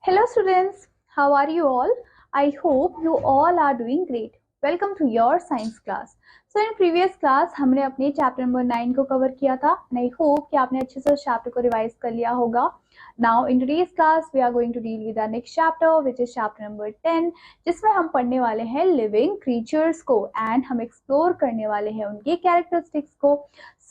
Hello students, how are you all? I hope you all are doing great. Welcome to your science class. So in previous class हमने अपने chapter number 9 को cover किया था and I hope कि आपने अच्छे से उस चैप्टर को रिवाइज कर लिया होगा. Now in today's class we are going to deal with the next chapter which is chapter number 10 जिसमें हम पढ़ने वाले हैं living creatures को and हम explore करने वाले हैं उनके characteristics को.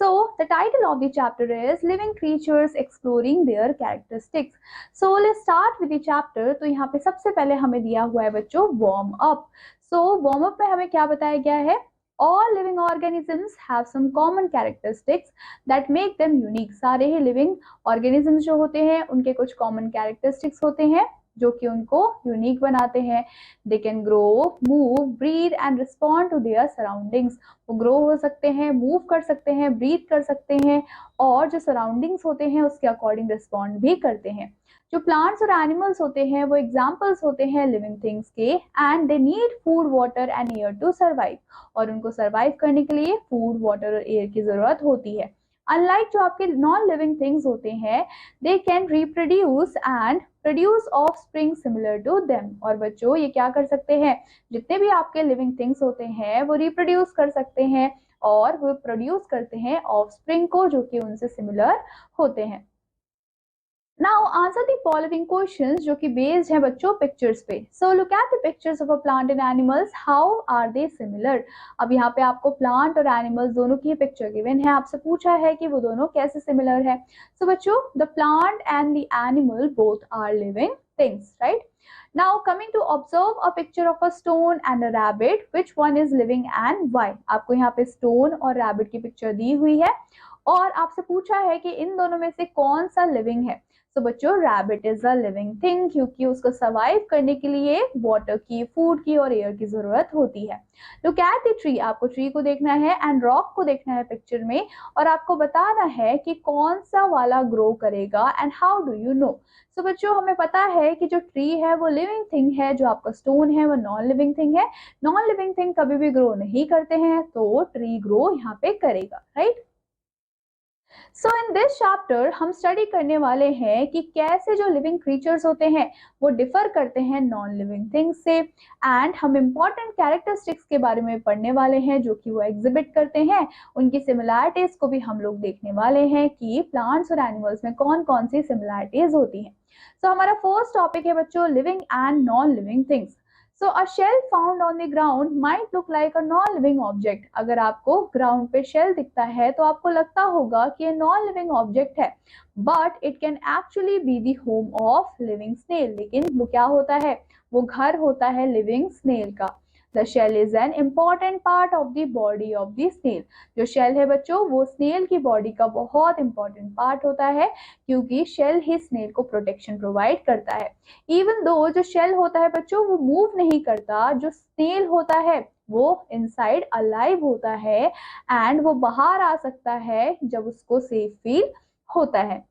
So the title of the chapter is living creatures exploring their characteristics. So let's start with the chapter. तो यहाँ पे सबसे पहले हमें दिया हुआ है बच्चों warm up. So warm up में हमें क्या बताया गया है? All living organisms have some common characteristics that make them unique. सारे ही living organisms जो होते हैं उनके कुछ common characteristics होते हैं जो कि उनको यूनिक बनाते हैं. They can grow, move, breathe and respond to their surroundings. वो ग्रो हो सकते हैं, मूव कर सकते हैं, ब्रीथ कर सकते हैं और जो सराउंडिंग्स होते हैं उसके अकॉर्डिंग रिस्पॉन्ड भी करते हैं. जो प्लांट्स और एनिमल्स होते हैं वो एग्जाम्पल्स होते हैं लिविंग थिंग्स के and they need food water and air to survive. और उनको सर्वाइव करने के लिए फूड वाटर और एयर की जरूरत होती है. अनलाइक जो आपके नॉन लिविंग थिंग्स होते हैं they can reproduce and produce offspring similar to them. और बच्चों ये क्या कर सकते हैं, जितने भी आपके लिविंग थिंग्स होते हैं वो रिप्रोड्यूस कर सकते हैं और वो प्रोड्यूस करते हैं ऑफ स्प्रिंग को जो कि उनसे सिमिलर होते हैं. Now answer the following questions जो कि based है बच्चों pictures पे. So look at the pictures of a plant and animals. How are they similar? अब यहाँ पे आपको plant और animals दोनों की picture given है. आपसे पूछा है कि वो दोनों कैसे similar है. So बच्चों the plant and the animal both are living things, right? Now coming to observe a picture of a stone and a rabbit. Which one is living and why? आपको यहाँ पे stone और rabbit की picture दी हुई है और आपसे पूछा है कि इन दोनों में से कौन सा लिविंग है. तो बच्चों rabbit is a living thing क्योंकि उसको सर्वाइव करने के लिए वाटर की, फूड की और एयर की जरूरत होती है. लुक एट द ट्री, आपको ट्री को देखना है एंड रॉक को देखना है पिक्चर में और आपको बताना है कि कौन सा वाला ग्रो करेगा and how do you know. So बच्चों हमें पता है कि जो ट्री है वो लिविंग थिंग है, जो आपका स्टोन है वो नॉन लिविंग थिंग है. नॉन लिविंग थिंग कभी भी ग्रो नहीं करते हैं तो ट्री ग्रो यहाँ पे करेगा, right. So in this chapter हम स्टडी करने वाले हैं कि कैसे जो लिविंग क्रीचर्स होते हैं वो डिफर करते हैं नॉन लिविंग थिंग्स से एंड हम इम्पॉर्टेंट कैरेक्टरिस्टिक्स के बारे में पढ़ने वाले हैं जो कि वो एग्जिबिट करते हैं. उनकी सिमिलैरिटीज को भी हम लोग देखने वाले हैं कि प्लांट्स और एनिमल्स में कौन कौन सी सिमिलैरिटीज होती हैं. सो हमारा फर्स्ट टॉपिक है बच्चों living and non living things. So a shell found on the ground might look like a non-living object. अगर आपको ग्राउंड पे शेल दिखता है तो आपको लगता होगा कि ये नॉन लिविंग ऑब्जेक्ट है but it can actually be the home of living snail. लेकिन वो क्या होता है, वो घर होता है लिविंग स्नेल का. The shell is an important part of the body of the snail. जो शेल है बच्चों वो स्नेल की बॉडी का बहुत इंपॉर्टेंट पार्ट होता है क्योंकि शेल ही स्नेल को प्रोटेक्शन प्रोवाइड करता है. इवन दो जो शेल होता है बच्चों वो मूव नहीं करता, जो स्नेल होता है वो इनसाइड अलाइव होता है एंड वो बाहर आ सकता है जब उसको सेफ फील होता है.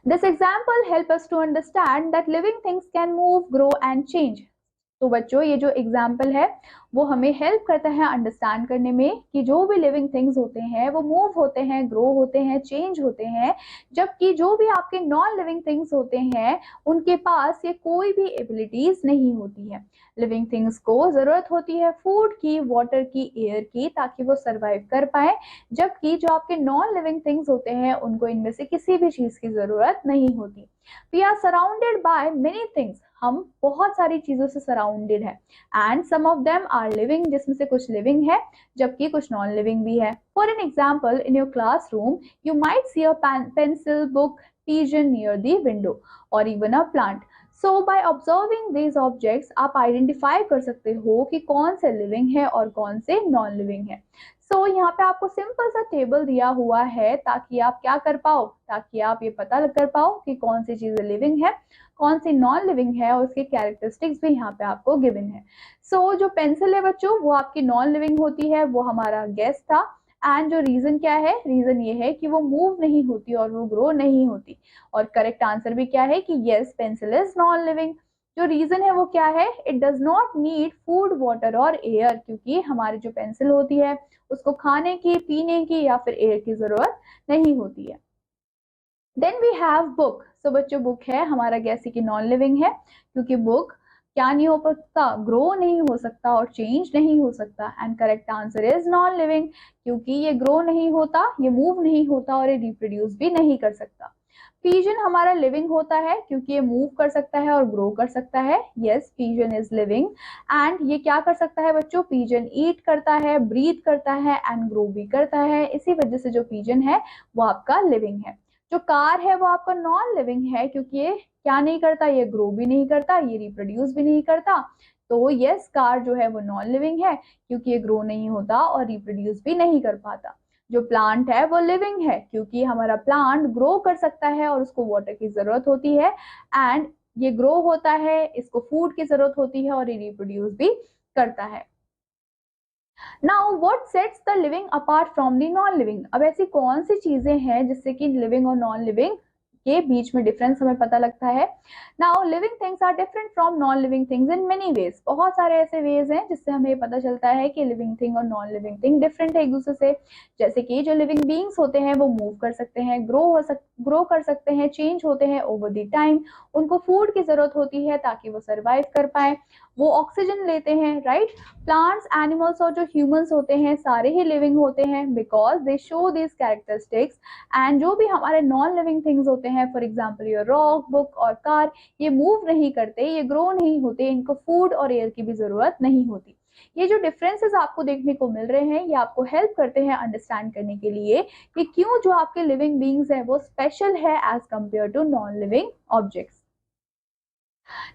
This example help us to understand that living things can move, grow and change. तो बच्चों ये जो एग्जाम्पल है वो हमें हेल्प करता है अंडरस्टैंड करने में कि जो भी लिविंग थिंग्स होते हैं वो मूव होते हैं, ग्रो होते हैं, चेंज होते हैं, जबकि जो भी आपके नॉन लिविंग थिंग्स होते हैं उनके पास ये कोई भी एबिलिटीज नहीं होती है. लिविंग थिंग्स को जरूरत होती है फूड की, वाटर की, एयर की ताकि वो सर्वाइव कर पाए, जबकि जो आपके नॉन लिविंग थिंग्स होते हैं उनको इनमें से किसी भी चीज की जरूरत नहीं होती. We are surrounded by many things, हम बहुत सारी चीजों से सराउंडेड है and some of them are living, जिसमें से कुछ लिविंग है जबकि कुछ नॉन लिविंग भी है. For an example in your classroom you might see a pencil, book, pigeon near the window or even a plant. So by observing these objects आप identify कर सकते हो कि कौन से लिविंग है और कौन से नॉन लिविंग है. सो यहाँ पे आपको सिंपल सा टेबल दिया हुआ है ताकि आप क्या कर पाओ, ताकि आप ये पता कर पाओ कि कौन सी चीजें लिविंग है, कौन सी नॉन लिविंग है और उसके कैरेक्टरिस्टिक्स भी यहाँ पे आपको गिवन है. सो जो पेंसिल है बच्चों वो आपकी नॉन लिविंग होती है, वो हमारा गेस था. एंड जो रीजन क्या है, रीजन ये है कि वो मूव नहीं होती और वो ग्रो नहीं होती. और करेक्ट आंसर भी क्या है कि yes pencil is non living. जो रीजन है वो क्या है, it does not need food, water और एयर, क्योंकि हमारी जो पेंसिल होती है उसको खाने की, पीने की या फिर एयर की जरूरत नहीं होती है. Then we have book. सो बच्चों बुक है हमारा जैसे कि नॉन लिविंग है, क्योंकि बुक क्या नहीं हो सकता, ग्रो नहीं हो सकता और चेंज नहीं हो सकता। And correct answer is non living, क्योंकि ये ग्रो नहीं होता, ये मूव नहीं होता और ये रिप्रोड्यूस भी नहीं कर सकता। पिजन हमारा लिविंग होता है क्योंकि ये मूव कर सकता है और ग्रो कर सकता है। Yes, pigeon is living. And ये क्या कर सकता है बच्चों, पिजन ईट करता है, ब्रीथ करता है एंड ग्रो भी करता है। इसी वजह से जो पिजन है वो आपका लिविंग है। जो कार है वो आपका नॉन लिविंग है, क्योंकि ये क्या नहीं करता, ये ग्रो भी नहीं करता, ये रिप्रोड्यूस भी नहीं करता। तो यस, कार जो है वो नॉन लिविंग है, क्योंकि ये ग्रो नहीं होता और रिप्रोड्यूस भी नहीं कर पाता। जो प्लांट है वो लिविंग है, क्योंकि हमारा प्लांट ग्रो कर सकता है और उसको वाटर की जरूरत होती है। एंड ये ग्रो होता है, इसको फूड की जरूरत होती है और ये रिप्रोड्यूस भी करता है। Now what sets the living apart from the non living. अब ऐसी कौन सी चीजें हैं जिससे कि लिविंग और नॉन लिविंग के बीच में डिफरेंस हमें पता लगता है। Now living things are different from non living things in many ways. बहुत सारे ऐसे वेज हैं जिससे हमें पता चलता है कि लिविंग थिंग और नॉन लिविंग थिंग डिफरेंट है एक दूसरे से। जैसे कि जो लिविंग बींग्स होते हैं वो मूव कर सकते हैं, ग्रो कर सकते हैं, चेंज होते हैं ओवर द टाइम। उनको फूड की जरूरत होती है ताकि वो सर्वाइव कर पाए, वो ऑक्सीजन लेते हैं, राइट। प्लांट्स, एनिमल्स और जो ह्यूमंस होते हैं सारे ही लिविंग होते हैं because they show this characteristics. And जो भी हमारे नॉन लिविंग थिंग्स होते हैं, for example your rock, book और कार, ये मूव नहीं करते, ये ग्रो नहीं होते, इनको फूड और एयर की भी जरूरत नहीं होती। ये जो डिफरेंसेस आपको देखने को मिल रहे हैं ये आपको हेल्प करते हैं अंडरस्टैंड करने के लिए कि क्यों जो आपके लिविंग बींग्स है वो स्पेशल है as compare to non living objects.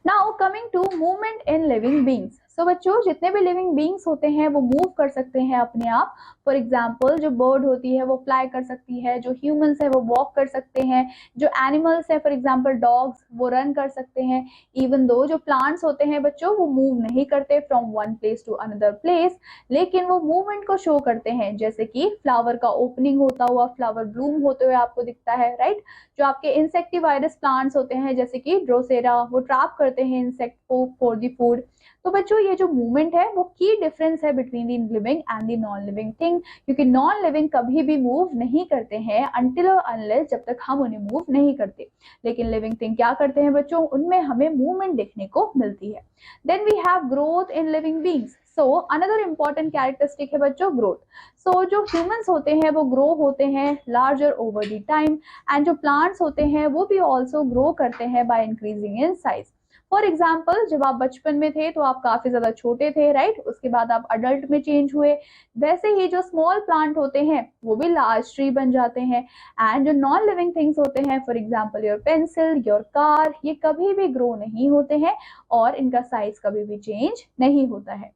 Now coming to movement in living beings. So बच्चों जितने भी लिविंग बींग्स होते हैं वो मूव कर सकते हैं अपने आप। फॉर एग्जाम्पल जो बर्ड होती है वो फ्लाई कर सकती है, जो ह्यूमंस है वो वॉक कर सकते हैं, जो एनिमल्स है फॉर एग्जाम्पल डॉग्स वो रन कर सकते हैं। इवन दो जो प्लांट्स होते हैं बच्चों वो मूव नहीं करते from one place to another place, लेकिन वो मूवमेंट को शो करते हैं। जैसे कि फ्लावर का ओपनिंग होता हुआ, फ्लावर ब्लूम होते हुए आपको दिखता है, राइट। जो आपके इंसेक्टिवाइडस प्लांट्स होते हैं जैसे कि ड्रोसेरा, वो ट्रैप करते हैं इंसेक्ट को फॉर द फूड। तो बच्चों ये जो मूवमेंट है वो की डिफरेंस है between the living and the non living thing, क्योंकि नॉन लिविंग कभी भी मूव नहीं करते हैं अनटिल और अनलेस जब तक हम उन्हें मूव नहीं करते, लेकिन लिविंग थिंग क्या करते हैं बच्चों, उनमें हमें मूवमेंट देखने को मिलती है। Then we have growth in living beings. So another important characteristic है बच्चों ग्रोथ। सो जो ह्यूमंस होते हैं वो ग्रो होते हैं larger over the time, and जो प्लांट्स होते हैं वो भी ऑल्सो ग्रो करते हैं by increasing in size. For example जब आप बचपन में थे तो आप काफी ज्यादा छोटे थे, राइट, उसके बाद आप अडल्ट में चेंज हुए, वैसे ही जो स्मॉल प्लांट होते हैं वो भी लार्ज ट्री बन जाते हैं। एंड जो नॉन लिविंग थिंग्स होते हैं for example your pencil, your car, ये कभी भी ग्रो नहीं होते हैं और इनका साइज कभी भी चेंज नहीं होता है।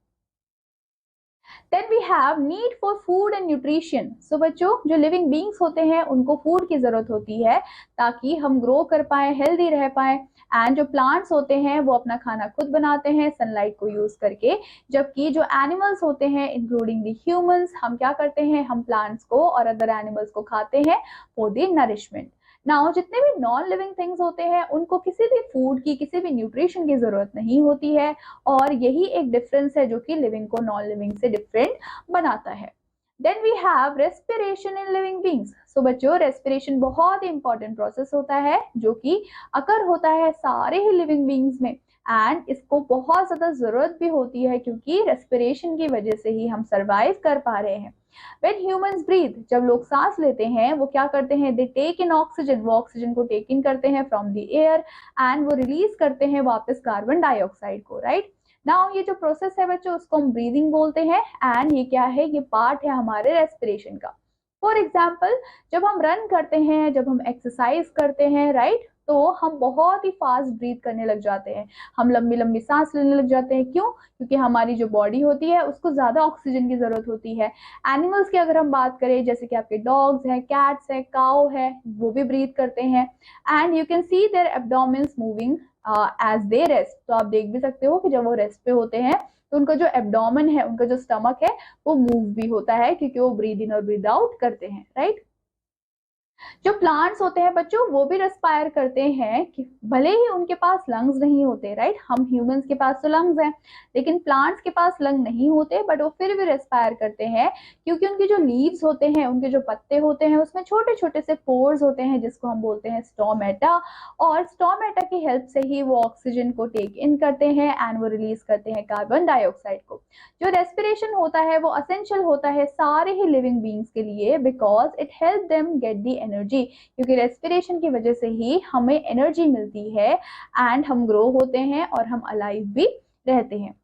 Then we have need for food and nutrition. So बच्चों जो लिविंग बींग्स होते हैं उनको फूड की जरूरत होती है ताकि हम ग्रो कर पाए, हेल्दी रह पाए। एंड जो प्लांट्स होते हैं वो अपना खाना खुद बनाते हैं सनलाइट को यूज करके, जबकि जो एनिमल्स होते हैं इंक्लूडिंग द ह्यूमंस, हम क्या करते हैं, हम प्लांट्स को और अदर एनिमल्स को खाते हैं फॉर द नरिशमेंट। नाउ जितने भी नॉन लिविंग थिंग्स होते हैं उनको किसी भी फूड की, किसी भी न्यूट्रिशन की जरूरत नहीं होती है, और यही एक डिफरेंस है जो कि लिविंग को नॉन लिविंग से डिफरेंट बनाता है। Then we have respiration in living beings. So बच्चों रेस्पिरेशन बहुत ही इंपॉर्टेंट प्रोसेस होता है जो कि अकर होता है सारे ही लिविंग बींग्स में, एंड इसको बहुत ज्यादा जरूरत भी होती है क्योंकि रेस्पिरेशन की वजह से ही हम सरवाइव कर पा रहे हैं। When humans breathe, जब लोग सांस लेते हैं वो क्या करते हैं, they take in oxygen, वो ऑक्सीजन को टेक इन करते हैं फ्रॉम द एयर एंड वो रिलीज करते हैं वापस कार्बन डाइऑक्साइड को, राइट। नाउ ये जो प्रोसेस है बच्चों उसको हम ब्रीदिंग बोलते हैं, एंड ये क्या है, ये पार्ट है हमारे रेस्पिरेशन का। फॉर एग्जाम्पल जब हम रन करते हैं, जब हम एक्सरसाइज करते हैं, राइट, तो हम बहुत ही फास्ट ब्रीथ करने लग जाते हैं, हम लंबी लंबी सांस लेने लग जाते हैं। क्यों? क्योंकि हमारी जो बॉडी होती है उसको ज्यादा ऑक्सीजन की जरूरत होती है। एनिमल्स की अगर हम बात करें जैसे कि आपके डॉग्स हैं, कैट्स हैं, काउ है, वो भी ब्रीथ करते हैं, and you can see their abdomens moving as they rest. तो आप देख भी सकते हो कि जब वो रेस्ट पे होते हैं तो उनका जो एब्डोमेन है, उनका जो स्टमक है वो मूव भी होता है क्योंकि वो ब्रीद इन और ब्रीद आउट करते हैं, राइट। जो प्लांट्स होते हैं बच्चों वो भी रेस्पायर करते हैं कि भले ही उनके पास लंग्स नहीं होते, राइट। हम ह्यूमंस के पास तो लंग्स हैं, लेकिन प्लांट्स के पास लंग नहीं होते, बट वो फिर भी रेस्पायर करते हैं क्योंकि उनके जो लीव्स होते हैं, उनके जो पत्ते होते हैं, उसमें छोटे छोटे से पोर्स होते हैं जिसको हम बोलते हैं स्टोमेटा। और स्टोमेटा की हेल्प से ही वो ऑक्सीजन को टेक इन करते हैं एंड वो रिलीज करते हैं कार्बन डाइऑक्साइड को। जो रेस्पिरेशन होता है वो असेंशियल होता है सारे ही लिविंग बींग्स के लिए, because it help them get the energy, क्योंकि रेस्पिरेशन की वजह से ही हमें एनर्जी मिलती है एंड हम ग्रो होते हैं और हम अलाइव भी रहते हैं।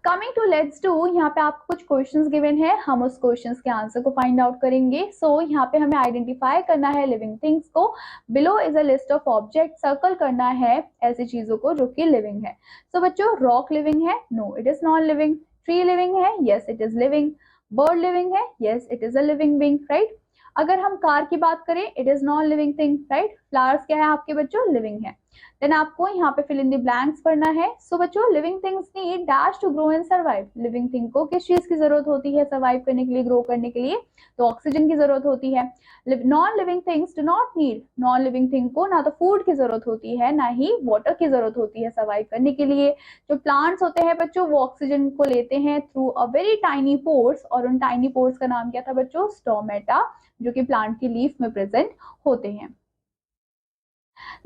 कमिंग टू लेट्स डू, यहाँ पे आपको कुछ क्वेश्चंस गिवन है, हम उस क्वेश्चंस के आंसर को फाइंड आउट करेंगे। सो यहाँ पे हमें आइडेंटिफाई करना है लिविंग थिंग्स को। Below is a list of object, circle करना है ऐसी चीजों को जो कि लिविंग है। सो बच्चों, रॉक लिविंग है? No, it is non living. Tree living है? Yes, it is living. Bird living है? Yes, it is a living being, right. अगर हम कार की बात करें, it is non living thing, right. Flowers क्या है आपके बच्चों? लिविंग है। देन आपको यहाँ पे फिल इन द ब्लैंक्स पढ़ना है। सो बच्चों, living things need dash to grow and survive. Living thing को किस चीज की जरूरत होती है सर्वाइव करने के लिए, ग्रो करने के लिए? तो ऑक्सीजन की जरूरत होती है। Non living things do not need, non living thing को ना तो फूड की जरूरत होती है ना ही वाटर की जरूरत होती है सर्वाइव करने के लिए। जो प्लांट्स होते हैं बच्चों, वो ऑक्सीजन को लेते हैं through a very tiny pores, और उन टाइनी पोर्स का नाम क्या था बच्चों? स्टोमेटा, जो कि प्लांट की लीफ में प्रेजेंट होते हैं।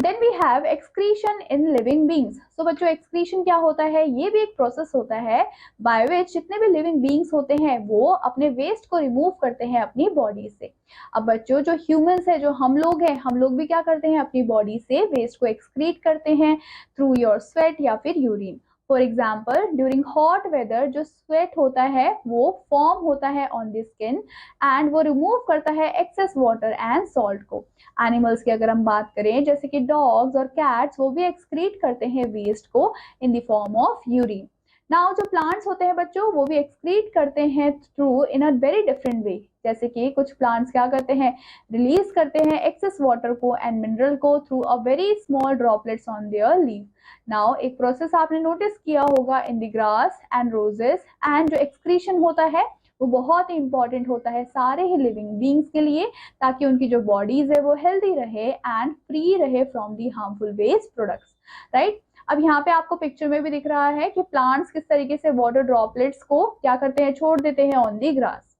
Then we have excretion in living beings. So बच्चों, एक्सक्रीशन क्या होता है? ये भी एक प्रोसेस होता है बाय विच जितने भी लिविंग बींग्स होते हैं वो अपने वेस्ट को रिमूव करते हैं अपनी बॉडी से। अब बच्चों, जो ह्यूमंस है, जो हम लोग हैं, हम लोग भी क्या करते हैं? अपनी बॉडी से वेस्ट को एक्सक्रीट करते हैं थ्रू योर स्वेट या फिर urine. For example, during hot weather जो स्वेट होता है वो फॉर्म होता है ऑन द स्किन एंड वो रिमूव करता है एक्सेस वाटर एंड सॉल्ट को। एनिमल्स की अगर हम बात करें, जैसे कि डॉग्स और कैट्स, वो भी एक्सक्रीट करते हैं वेस्ट को in the form of urine. Now जो प्लांट्स होते हैं बच्चों, वो भी एक्सक्रीट करते हैं through in a very different way. जैसे कि कुछ प्लांट्स क्या करते हैं? रिलीज करते हैं एक्सेस वाटर को एंड मिनरल को through a very small droplets on their leave. Now एक प्रोसेस आपने नोटिस किया होगा in the grass and roses, and जो एक्सक्रीशन होता है वो बहुत ही इंपॉर्टेंट होता है सारे ही लिविंग बींग्स के लिए, ताकि उनकी जो बॉडीज है वो हेल्दी रहे एंड फ्री रहे from the harmful waste products, right. अब यहाँ पे आपको पिक्चर में भी दिख रहा है कि प्लांट्स किस तरीके से वाटर ड्रॉपलेट्स को क्या करते हैं? छोड़ देते हैं on the grass.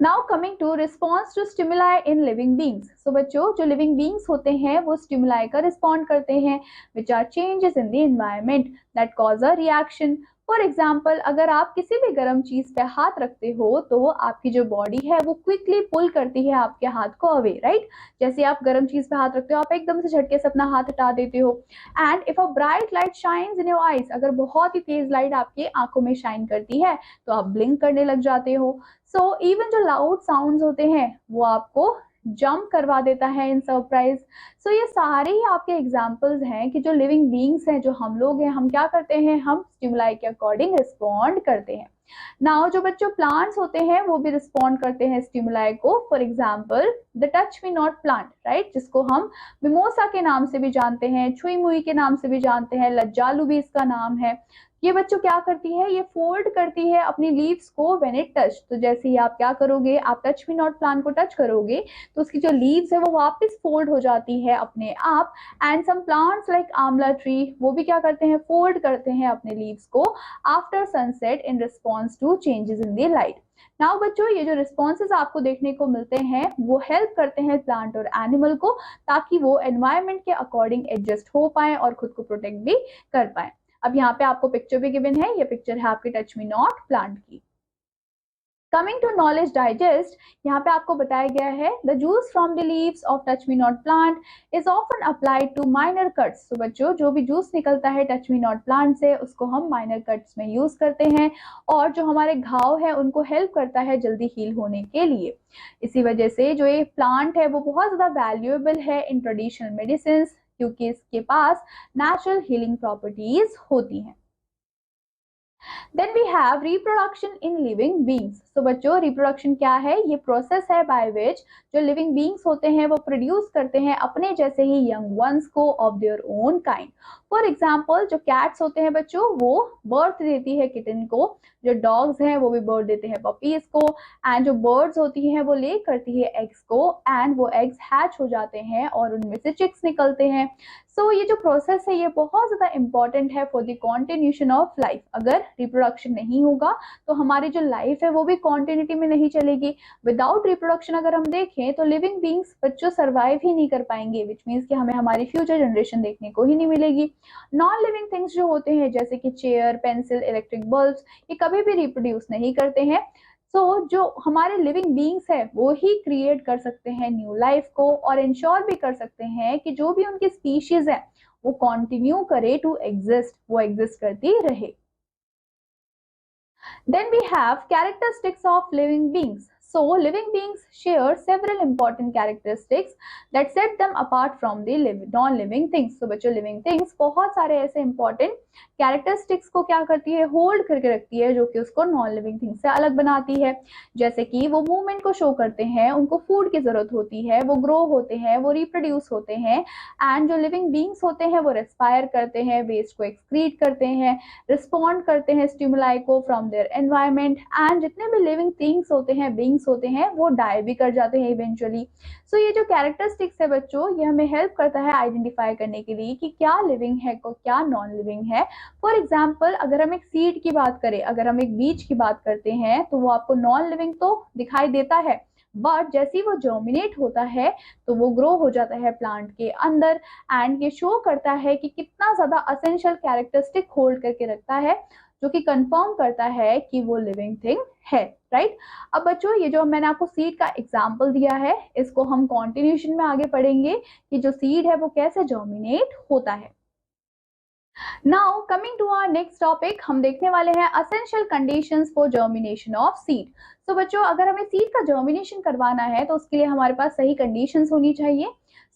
Now coming to response to stimuli in living beings. So बच्चों, जो लिविंग बींग्स होते हैं वो स्टिमुलाई का रिस्पॉन्ड करते हैं which are changes in the environment that cause a reaction. For example, अगर आप किसी भी गर्म चीज पे हाथ रखते हो तो आपकी जो बॉडी है वो क्विकली पुल करती है आपके हाथ को अवे, राइट। जैसे आप गर्म चीज पे हाथ रखते हो, आप एकदम से झटके से अपना हाथ हटा देते हो। And if a bright light shines in your eyes, अगर बहुत ही तेज लाइट आपकी आंखों में शाइन करती है तो आप ब्लिंक करने लग जाते हो। सो इवन जो लाउड साउंड्स होते हैं वो आपको जंप करवा देता है इन सरप्राइज। सो ये सारे ही आपके एग्जाम्पल्स हैं कि जो लिविंग बींग्स हैं, जो हम लोग हैं, हम क्या करते हैं? हम स्टिमुलाई के अकॉर्डिंग रिस्पॉन्ड करते हैं। नाउ जो बच्चों प्लांट्स होते हैं वो भी रिस्पॉन्ड करते हैं स्टिमुलाई को। For example, the touch me not plant, right, जिसको हम मिमोसा के नाम से भी जानते हैं, छुई मुई के नाम से भी जानते हैं, लज्जालू भी इसका नाम है। ये बच्चों क्या करती है? ये फोल्ड करती है अपनी लीव्स को व्हेन इट टच। तो जैसे ही आप क्या करोगे? आप टच मी नॉट प्लांट को टच करोगे तो उसकी जो लीव्स है वो वापस फोल्ड हो जाती है अपने आप। एंड सम प्लांट्स लाइक आंवला ट्री, वो भी क्या करते हैं? फोल्ड करते हैं अपने लीव्स को after sunset in response to changes in the light. Now बच्चों, ये जो रिस्पॉन्सेज आपको देखने को मिलते हैं वो हेल्प करते हैं प्लांट और एनिमल को, ताकि वो एनवायरमेंट के अकॉर्डिंग एडजस्ट हो पाए और खुद को प्रोटेक्ट भी कर पाए। अब यहाँ पे आपको पिक्चर भी गिवन है, ये पिक्चर है आपके टच मी नॉट प्लांट की। कमिंग टू नॉलेज डाइजेस्ट, यहाँ पे आपको बताया गया है the juice from the leaves of touch me not plant is often applied to minor cuts. तो बच्चों, जो भी जूस निकलता है टच मी नॉट प्लांट से उसको हम माइनर कट्स में यूज करते हैं, और जो हमारे घाव है उनको हेल्प करता है जल्दी हील होने के लिए। इसी वजह से जो ये प्लांट है वो बहुत ज्यादा वैल्यूएबल है इन ट्रेडिशनल मेडिसिन, क्योंकि इसके पास नेचुरल हीलिंग प्रॉपर्टीज होती हैं। Then we have reproduction in living beings. तो बच्चों रिप्रोडक्शन क्या है? ये प्रोसेस है बाय विच जो लिविंग बींग्स होते हैं वो प्रोड्यूस करते हैं अपने जैसे ही यंग वंस को of their own kind. For example जो कैट्स होते हैं बच्चों वो बर्थ देती है किटन को, जो डॉग्स हैं वो भी बर्थ देते हैं पपीज को, एंड जो बर्ड्स होती हैं वो ले करती है एग्स को, एंड वो एग्स हैच हो जाते हैं और उनमें से चिक्स निकलते हैं। सो ये जो प्रोसेस है ये बहुत ज्यादा इंपॉर्टेंट है for the continuation of life. अगर रिप्रोडक्शन नहीं होगा तो हमारी जो लाइफ है वो भी कॉन्टिन्यूटी में नहीं चलेगी। विदाउट रिप्रोडक्शन अगर हम देखें तो लिविंग बींग्स बच्चों सर्वाइव ही नहीं कर पाएंगे, विच मीन्स कि हमें हमारी फ्यूचर जनरेशन देखने को ही नहीं मिलेगी। नॉन लिविंग थिंग्स जो होते हैं जैसे कि चेयर, पेंसिल, इलेक्ट्रिक बल्ब, ये कभी भी रिप्रोड्यूस नहीं करते हैं। जो हमारे लिविंग बींग्स है वो ही क्रिएट कर सकते हैं न्यू लाइफ को और इंश्योर भी कर सकते हैं कि जो भी उनकी स्पीशीज है वो कंटिन्यू करे टू एग्जिस्ट, वो एग्जिस्ट करती रहे। Then we have characteristics of living beings. So living beings share several important characteristics that set them apart from the non-living things. So बच्चों living things बहुत सारे ऐसे important characteristics को क्या करती है? होल्ड करके रखती है, जो कि उसको नॉन लिविंग थिंग से अलग बनाती है। जैसे कि वो मूवमेंट को शो करते हैं, उनको फूड की जरूरत होती है, वो ग्रो होते हैं, वो रिप्रोड्यूस होते हैं, एंड जो लिविंग बींग्स होते हैं वो रेस्पायर करते हैं, वेस्ट को एक्सक्रीट करते हैं, रिस्पॉन्ड करते हैं स्टिमुलाई को फ्रॉम देयर एनवायरमेंट, एंड जितने भी लिविंग थिंग्स होते हैं, बींग्स होते हैं, वो डाई भी कर जाते हैं इवेंचुअली। सो ये जो कैरेक्टरिस्टिक्स है बच्चों ये हमें हेल्प करता है आइडेंटिफाई करने के लिए कि क्या लिविंग है को क्या नॉन लिविंग है। फॉर एग्जाम्पल अगर हम एक सीड की बात करें, अगर हम एक बीज की बात करते हैं तो वो आपको नॉन लिविंग तो दिखाई देता है, बट जैसे ही वो जर्मिनेट होता है तो वो ग्रो हो जाता है प्लांट के अंदर, एंड ये शो करता है कि कितना ज्यादा असेंशियल कैरेक्टरिस्टिक होल्ड करके रखता है, जो कि कंफर्म करता है कि वो लिविंग थिंग है, राइट। अब बच्चों ये जो मैंने आपको सीड का एग्जांपल दिया है इसको हम कॉन्टिन्यूशन में आगे पढ़ेंगे कि जो सीड है वो कैसे जर्मिनेट होता है। Now coming to our next topic, हम देखने वाले हैं essential conditions for germination of seed. तो बच्चों अगर हमें सीड का जर्मिनेशन करवाना है तो उसके लिए हमारे पास सही कंडीशंस होनी चाहिए।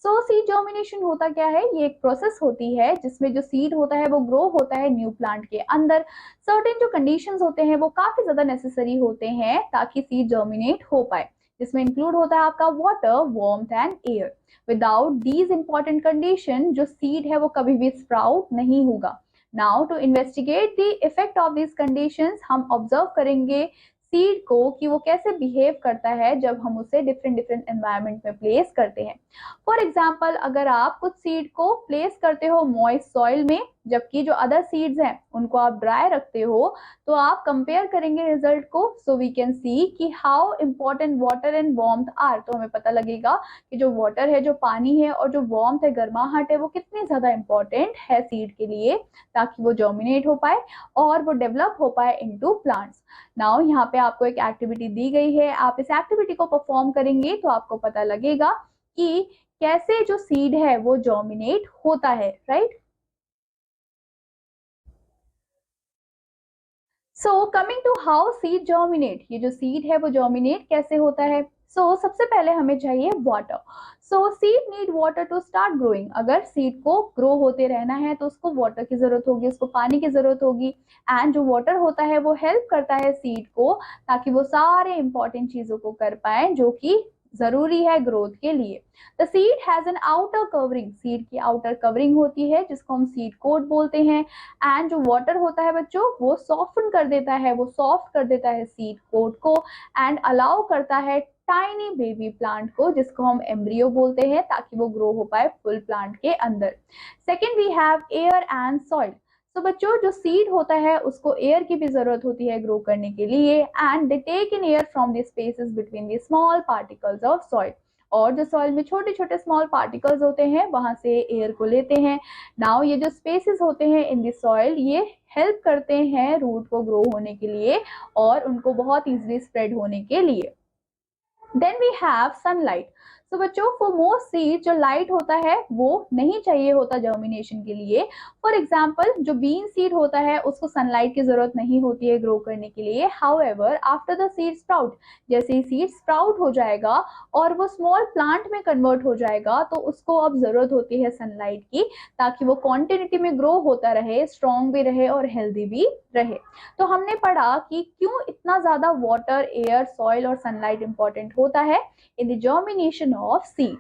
सो सीड जर्मिनेशन होता क्या है? ये एक प्रोसेस होती है जिसमें जो सीड होता है वो ग्रो होता है न्यू प्लांट के अंदर। सर्टेन जो कंडीशंस होते हैं वो काफी ज्यादा नेसेसरी होते हैं ताकि सीड जर्मिनेट हो पाए, जिसमें इंक्लूड होता है आपका water, warmth and air. Without these important condition जो सीड है वो कभी भी स्प्राउट नहीं होगा। Now to investigate the effect of these conditions हम ऑब्जर्व करेंगे सीड को कि वो कैसे बिहेव करता है जब हम उसे डिफरेंट डिफरेंट एनवायरनमेंट में प्लेस करते हैं। फॉर एग्जाम्पल अगर आप कुछ सीड को प्लेस करते हो मॉइस्ट सॉइल में जबकि जो अदर सीड्स हैं उनको आप ड्राई रखते हो, तो आप कंपेयर करेंगे रिजल्ट को। सो वी कैन सी कि how important water and warmth are. तो हमें पता लगेगा कि जो वाटर है, जो पानी है, और जो वार्मथ है, गर्माहट है, वो कितनी ज्यादा इंपॉर्टेंट है सीड के लिए ताकि वो जर्मिनेट हो पाए और वो डेवलप हो पाए इनटू प्लांट्स। नाउ यहाँ पे आपको एक एक्टिविटी दी गई है, आप इस एक्टिविटी को परफॉर्म करेंगे तो आपको पता लगेगा कि कैसे जो सीड है वो जर्मिनेट होता है, right. So coming to how seed germinate, ये जो सीड है वो जर्मिनेट कैसे होता है। सबसे पहले हमें चाहिए water. Seed need water to start growing. अगर सीड को ग्रो होते रहना है तो उसको वाटर की जरूरत होगी, उसको पानी की जरूरत होगी, एंड जो वाटर होता है वो हेल्प करता है सीड को ताकि वो सारे इंपॉर्टेंट चीजों को कर पाए जो कि जरूरी है ग्रोथ के लिए। The seed has an outer covering, seed की आउटर कवरिंग होती है जिसको हम सीड कोट बोलते हैं, एंड जो वाटर होता है बच्चों वो सॉफ्टन कर देता है, वो सॉफ्ट कर देता है सीड कोट को एंड अलाउ करता है टाइनी बेबी प्लांट को, जिसको हम एम्ब्रियो बोलते हैं, ताकि वो ग्रो हो पाए फुल प्लांट के अंदर। Second we have air and soil. बच्चों जो सीड होता है उसको एयर की भी जरूरत होती है ग्रो करने के लिए, and they take in air from the spaces between the small particles of soil. और जो सॉइल में छोटे छोटे स्मॉल पार्टिकल्स होते हैं वहां से एयर को लेते हैं। नाउ ये जो स्पेसेस होते हैं इन द सॉइल ये हेल्प करते हैं रूट को ग्रो होने के लिए और उनको बहुत इजीली स्प्रेड होने के लिए। Then we have sunlight. So बच्चों फॉर मोस्ट सीड जो लाइट होता है वो नहीं चाहिए होता जर्मिनेशन के लिए। फॉर एग्जाम्पल जो बीन सीड होता है उसको सनलाइट की जरूरत नहीं होती है ग्रो करने के लिए। However after the seed sprout, जैसे ही सीड स्प्राउट हो जाएगा और वो स्मॉल प्लांट में कन्वर्ट हो जाएगा तो उसको अब जरूरत होती है सनलाइट की, ताकि वो कॉन्टिन्यूटी में ग्रो होता रहे, स्ट्रॉन्ग भी रहे और हेल्दी भी रहे। तो हमने पढ़ा कि क्यों इतना ज्यादा वाटर, एयर, सॉइल और सनलाइट इंपॉर्टेंट होता है in the germination of seed.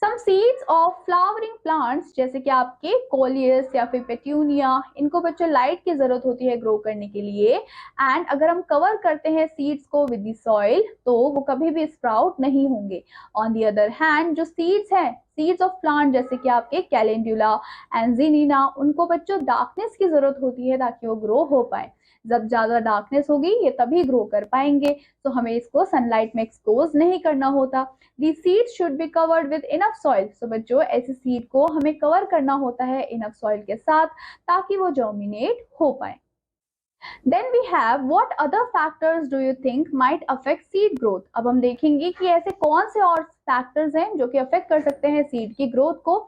Some seeds of flowering plants जैसे कि आपके कोलियस या फिर पेट्यूनिया, इनको बच्चों लाइट की जरूरत होती है ग्रो करने के लिए। एंड अगर हम कवर करते हैं सीड्स को विद द सॉइल तो वो कभी भी स्प्राउट नहीं होंगे। ऑन द अदर हैंड जो सीड्स हैं, सीड्स ऑफ प्लांट जैसे कि आपके कैलेंडुला एंड जिनीना, उनको बच्चों डार्कनेस की जरूरत होती है ताकि वो ग्रो हो पाए। जब ज्यादा डार्कनेस होगी ये तभी ग्रो कर पाएंगे, तो हमें इसको सनलाइट में एक्सपोज नहीं करना होता। The seed should be covered with enough soil. So बच्चों ऐसे सीड को हमें कवर करना होता है इनफ सॉइल के साथ ताकि वो जर्मिनेट हो पाए। Then we have what other factors do you think might affect seed growth? अब हम देखेंगे कि ऐसे कौन से और फैक्टर्स हैं जो कि अफेक्ट कर सकते हैं सीड की ग्रोथ को।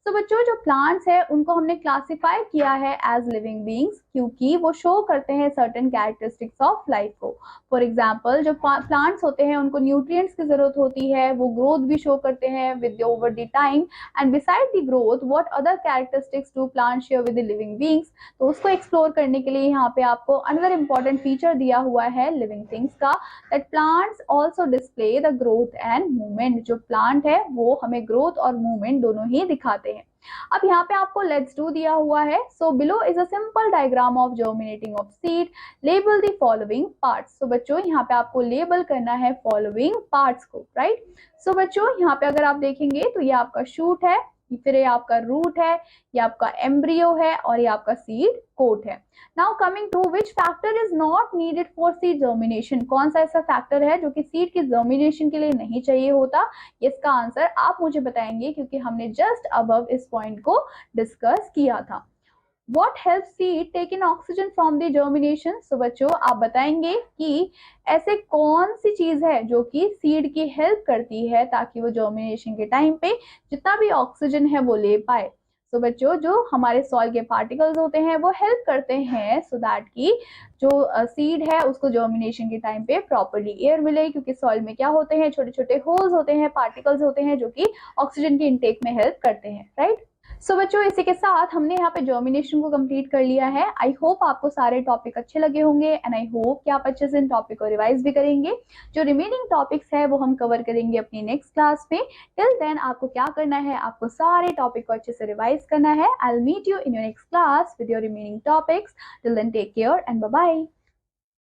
तो बच्चों जो प्लांट्स है उनको हमने क्लासिफाई किया है एज लिविंग बींग्स क्योंकि वो शो करते हैं सर्टेन कैरेक्टरिस्टिक्स ऑफ लाइफ को। फॉर एग्जाम्पल जो प्लांट्स होते हैं उनको न्यूट्रिएंट्स की जरूरत होती है, वो ग्रोथ भी शो करते हैं with over the time. And beside the growth what other characteristics do plant share with the living beings, तो उसको एक्सप्लोर करने के लिए यहाँ पे आपको अनदर इंपॉर्टेंट फीचर दिया हुआ है लिविंग थिंग्स का, that plants also display the growth and movement. जो प्लांट है वो हमें ग्रोथ और मूवमेंट दोनों ही दिखाते हैं। अब यहाँ पे आपको लेट्स डू दिया हुआ है। So below is a simple diagram of germinating of seed, label the following parts. So बच्चों यहाँ पे आपको लेबल करना है फॉलोइंग पार्ट्स को, राइट। सो बच्चों यहाँ पे अगर आप देखेंगे तो ये आपका शूट है, फिर ये आपका रूट है, ये आपका एम्ब्रियो है और ये आपका सीड कोट है। Now coming to which factor is not needed for seed germination, कौन सा ऐसा फैक्टर है जो कि सीड की जर्मिनेशन के लिए नहीं चाहिए होता। इसका आंसर आप मुझे बताएंगे क्योंकि हमने जस्ट अबव इस पॉइंट को डिस्कस किया था। What helps seed take in oxygen from the germination? So बच्चों आप बताएंगे कि ऐसे कौन सी चीज है जो कि सीड की हेल्प करती है ताकि वो जर्मिनेशन के टाइम पे जितना भी ऑक्सीजन है वो ले पाए। सो बच्चों जो हमारे सॉइल के पार्टिकल्स होते हैं वो हेल्प करते हैं सो दैट कि जो सीड है उसको जर्मिनेशन के टाइम पे प्रॉपरली एयर मिले, क्योंकि सॉइल में क्या होते हैं, छोटे छोटे होल्स होते हैं, पार्टिकल्स होते हैं जो कि ऑक्सीजन के इनटेक में हेल्प करते हैं, राइट। सो बच्चों इसी के साथ हमने यहाँ पे जर्मिनेशन को कंप्लीट कर लिया है। आई होप आपको सारे टॉपिक अच्छे लगे होंगे एंड आई होप कि आप अच्छे से इन टॉपिक को रिवाइज भी करेंगे। जो रिमेनिंग टॉपिक्स है वो हम कवर करेंगे अपनी नेक्स्ट क्लास में। टिल देन आपको क्या करना है, आपको सारे टॉपिक को अच्छे से रिवाइज करना है। I will meet you in your next class with your remaining topics. Till then take care and bye bye.